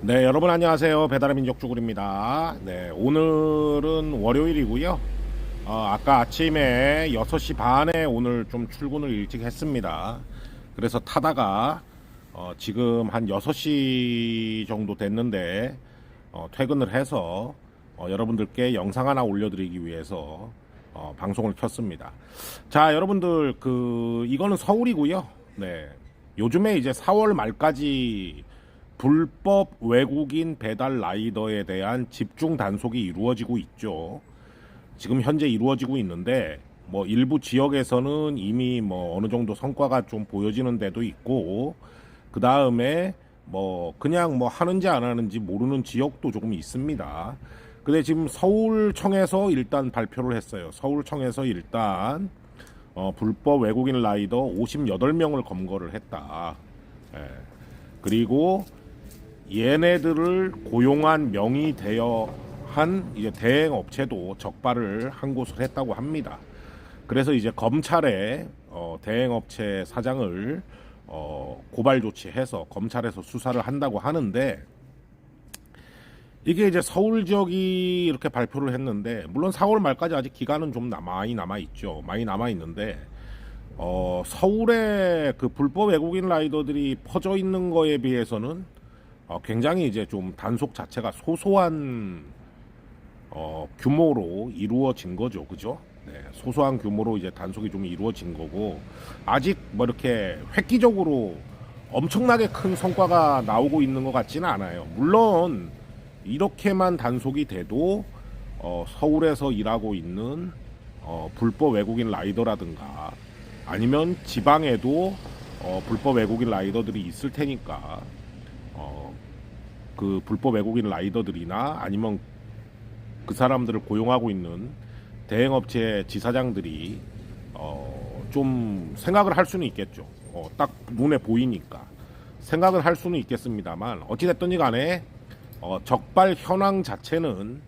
네, 여러분 안녕하세요. 배달의 민족 쭈구리입니다. 네, 오늘은 월요일이고요. 아까 아침에 6시 반에 오늘 좀 출근을 일찍 했습니다. 그래서 타다가 지금 한 6시 정도 됐는데 퇴근을 해서 여러분들께 영상 하나 올려드리기 위해서 방송을 켰습니다. 자, 여러분들 이거는 서울이고요. 네, 요즘에 이제 4월 말까지 불법 외국인 배달 라이더에 대한 집중 단속이 이루어지고 있죠. 지금 현재 이루어지고 있는데 뭐 일부 지역에서는 이미 뭐 어느 정도 성과가 좀 보여지는 데도 있고, 그 다음에 뭐 그냥 뭐 하는지 안 하는지 모르는 지역도 조금 있습니다. 근데 지금 서울청에서 일단 발표를 했어요. 서울청에서 일단 불법 외국인 라이더 58명을 검거를 했다. 예. 그리고 얘네들을 고용한 명의 대여 한 이제 대행 업체도 적발을 한 곳을 했다고 합니다. 그래서 이제 검찰에 대행 업체 사장을 고발 조치해서 검찰에서 수사를 한다고 하는데, 이게 이제 서울 지역이 이렇게 발표를 했는데, 물론 4월 말까지 아직 기간은 좀 많이 남아 있죠. 많이 남아 있는데 서울에 그 불법 외국인 라이더들이 퍼져 있는 거에 비해서는 굉장히 이제 좀 단속 자체가 소소한 규모로 이루어진 거죠, 그죠? 네, 소소한 규모로 이제 단속이 좀 이루어진 거고, 아직 뭐 이렇게 획기적으로 엄청나게 큰 성과가 나오고 있는 것 같지는 않아요. 물론 이렇게만 단속이 돼도 서울에서 일하고 있는 불법 외국인 라이더라든가 아니면 지방에도 불법 외국인 라이더들이 있을 테니까 그 불법 외국인 라이더들이나 아니면 그 사람들을 고용하고 있는 대행업체 지사장들이 좀 생각을 할 수는 있겠죠. 딱 눈에 보이니까 생각을 할 수는 있겠습니다만, 어찌됐든지 간에 적발 현황 자체는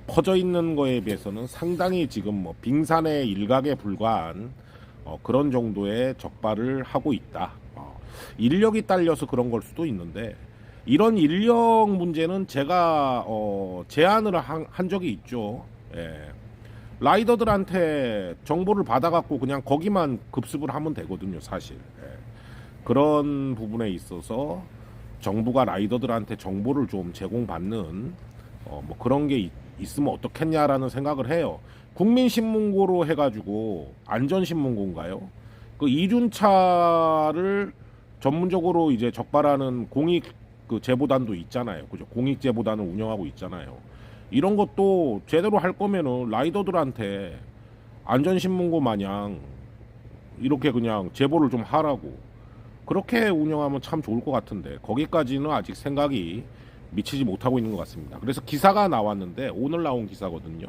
퍼져 있는 거에 비해서는 상당히 지금 뭐 빙산의 일각에 불과한 그런 정도의 적발을 하고 있다. 인력이 딸려서 그런 걸 수도 있는데, 이런 인력 문제는 제가 제안을 한 적이 있죠. 예. 라이더들한테 정보를 받아갖고 그냥 거기만 급습을 하면 되거든요, 사실. 예. 그런 부분에 있어서 정부가 라이더들한테 정보를 좀 제공받는 뭐 그런 게 있으면 어떻겠냐라는 생각을 해요. 국민신문고로 해가지고 안전신문고인가요? 그 이륜차를 전문적으로 이제 적발하는 공익 그 제보단도 있잖아요. 그죠? 공익 제보단을 운영하고 있잖아요. 이런 것도 제대로 할 거면은 라이더들한테 안전신문고 마냥 이렇게 그냥 제보를 좀 하라고, 그렇게 운영하면 참 좋을 것 같은데 거기까지는 아직 생각이 미치지 못하고 있는 것 같습니다. 그래서 기사가 나왔는데, 오늘 나온 기사거든요.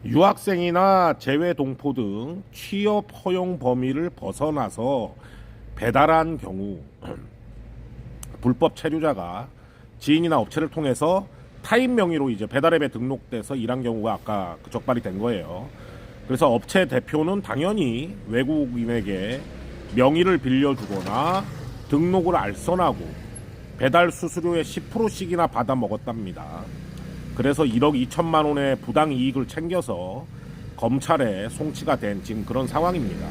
유학생이나 재외 동포 등 취업 허용 범위를 벗어나서 배달한 경우 불법 체류자가 지인이나 업체를 통해서 타인 명의로 이제 배달앱에 등록돼서 일한 경우가 아까 그 적발이 된 거예요. 그래서 업체 대표는 당연히 외국인에게 명의를 빌려주거나 등록을 알선하고 배달 수수료의 10%씩이나 받아 먹었답니다. 그래서 1억 2천만 원의 부당 이익을 챙겨서 검찰에 송치가 된 지금 그런 상황입니다.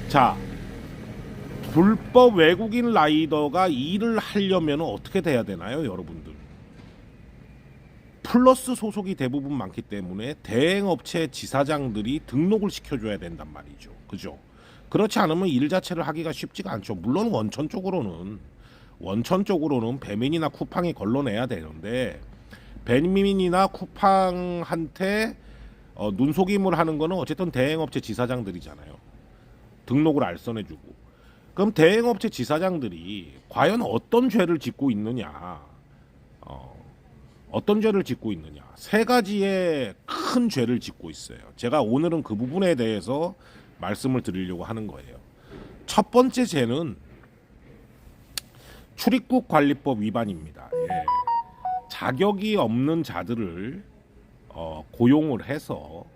자, 불법 외국인 라이더가 일을 하려면 어떻게 돼야 되나요, 여러분들? 플러스 소속이 대부분 많기 때문에 대행업체 지사장들이 등록을 시켜줘야 된단 말이죠. 그죠? 그렇지 않으면 일 자체를 하기가 쉽지가 않죠. 물론 원천적으로는 배민이나 쿠팡이 걸러내야 되는데, 배민이나 쿠팡한테 눈속임을 하는 거는 어쨌든 대행업체 지사장들이잖아요. 등록을 알선해주고. 그럼 대행업체 지사장들이 과연 어떤 죄를 짓고 있느냐? 어떤 죄를 짓고 있느냐? 세 가지의 큰 죄를 짓고 있어요. 제가 오늘은 그 부분에 대해서 말씀을 드리려고 하는 거예요. 첫 번째 죄는 출입국 관리법 위반입니다. 예. 자격이 없는 자들을 고용을 해서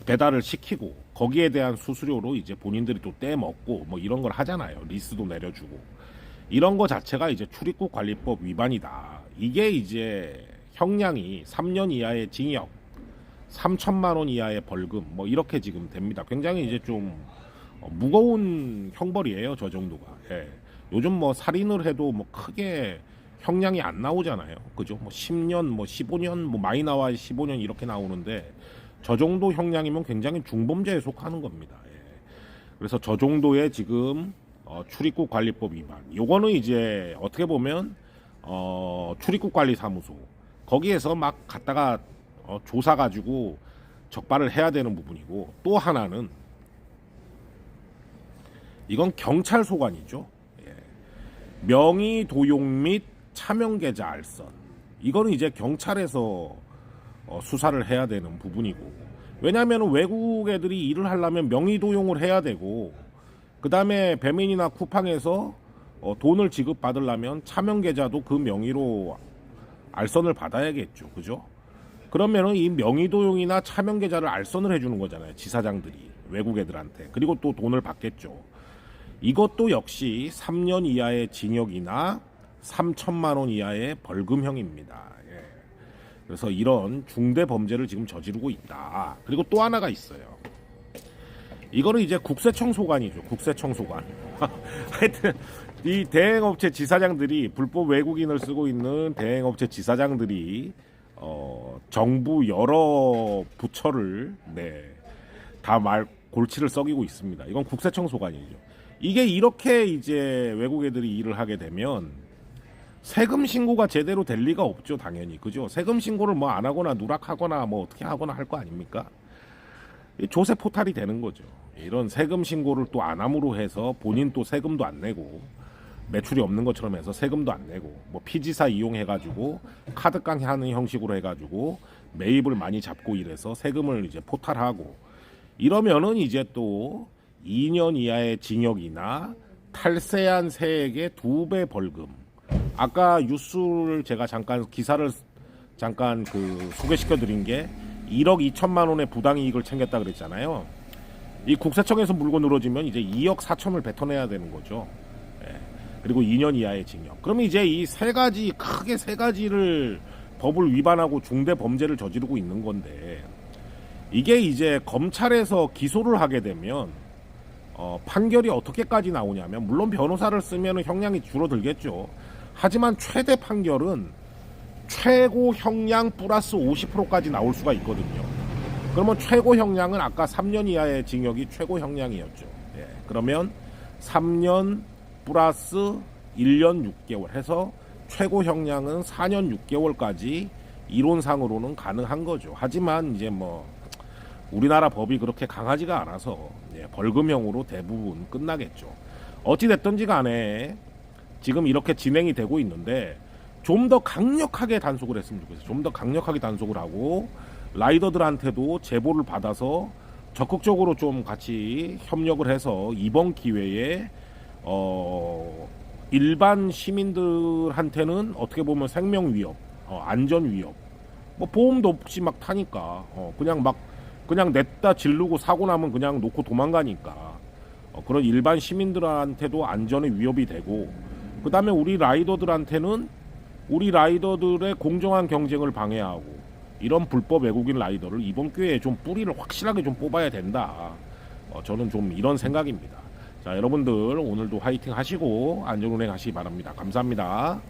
배달을 시키고 거기에 대한 수수료로 이제 본인들이 또 떼먹고 뭐 이런 걸 하잖아요. 리스도 내려주고 이런 거 자체가 이제 출입국 관리법 위반이다. 이게 이제 형량이 3년 이하의 징역, 3천만 원 이하의 벌금 뭐 이렇게 지금 됩니다. 굉장히 이제 좀 무거운 형벌이에요. 저 정도가. 예. 요즘 뭐 살인을 해도 뭐 크게 형량이 안 나오잖아요. 그죠? 뭐 10년, 뭐 15년, 뭐 많이 나와 15년 이렇게 나오는데 저 정도 형량이면 굉장히 중범죄에 속하는 겁니다. 예. 그래서 저 정도의 지금 출입국 관리법 위반. 요거는 이제 어떻게 보면 출입국 관리 사무소 거기에서 막 갔다가 조사 가지고 적발을 해야 되는 부분이고, 또 하나는 이건 경찰 소관이죠. 예. 명의 도용 및 차명 계좌 알선. 이거는 이제 경찰에서 수사를 해야 되는 부분이고, 왜냐하면 외국 애들이 일을 하려면 명의 도용을 해야 되고, 그 다음에 배민이나 쿠팡에서 돈을 지급받으려면 차명 계좌도 그 명의로 알선을 받아야겠죠. 그죠? 그러면은 이 명의 도용이나 차명 계좌를 알선을 해주는 거잖아요. 지사장들이 외국 애들한테. 그리고 또 돈을 받겠죠. 이것도 역시 3년 이하의 징역이나 3천만 원 이하의 벌금형입니다. 예. 그래서 이런 중대 범죄를 지금 저지르고 있다. 그리고 또 하나가 있어요. 이거는 이제 국세청 소관이죠. 국세청 소관. 하여튼 이 대행업체 지사장들이, 불법 외국인을 쓰고 있는 대행업체 지사장들이 정부 여러 부처를 다 골치를 썩이고 있습니다. 이건 국세청 소관이죠. 이게 이렇게 이제 외국 애들이 일을 하게 되면 세금 신고가 제대로 될 리가 없죠. 당연히. 그죠? 세금 신고를 뭐 안 하거나 누락하거나 뭐 어떻게 하거나 할 거 아닙니까? 조세 포탈이 되는 거죠. 이런 세금 신고를 또 안 함으로 해서 본인 또 세금도 안 내고, 매출이 없는 것처럼 해서 세금도 안 내고, 뭐 피지사 이용해가지고 카드 깡하는 형식으로 해가지고 매입을 많이 잡고 이래서 세금을 이제 포탈하고, 이러면은 이제 또 2년 이하의 징역이나 탈세한 세액의 2배 벌금. 아까 뉴스를 제가 잠깐 기사를 잠깐 소개시켜 드린 게 1억 2천만 원의 부당이익을 챙겼다 그랬잖아요. 이 국세청에서 물고 늘어지면 이제 2억 4천을 뱉어내야 되는 거죠. 예. 그리고 2년 이하의 징역. 그러면 이제 이 크게 세 가지를 법을 위반하고 중대 범죄를 저지르고 있는 건데, 이게 이제 검찰에서 기소를 하게 되면 판결이 어떻게까지 나오냐면, 물론 변호사를 쓰면 형량이 줄어들겠죠. 하지만 최대 판결은 최고 형량 플러스 50%까지 나올 수가 있거든요. 그러면 최고 형량은 아까 3년 이하의 징역이 최고 형량이었죠. 예, 그러면 3년 플러스 1년 6개월 해서 최고 형량은 4년 6개월까지 이론상으로는 가능한 거죠. 하지만 이제 뭐 우리나라 법이 그렇게 강하지가 않아서 벌금형으로 대부분 끝나겠죠. 어찌 됐든지 간에 지금 이렇게 진행이 되고 있는데, 좀 더 강력하게 단속을 했으면 좋겠어요. 좀 더 강력하게 단속을 하고 라이더들한테도 제보를 받아서 적극적으로 좀 같이 협력을 해서 이번 기회에 일반 시민들한테는 어떻게 보면 생명 위협, 안전 위협, 뭐 보험도 없이 막 타니까 그냥 냈다 질르고 사고 나면 그냥 놓고 도망가니까 그런 일반 시민들한테도 안전의 위협이 되고, 그 다음에 우리 라이더들한테는 우리 라이더들의 공정한 경쟁을 방해하고, 이런 불법 외국인 라이더를 이번 기회에 좀 뿌리를 확실하게 좀 뽑아야 된다. 저는 좀 이런 생각입니다. 자, 여러분들 오늘도 화이팅 하시고 안전운행 하시기 바랍니다. 감사합니다.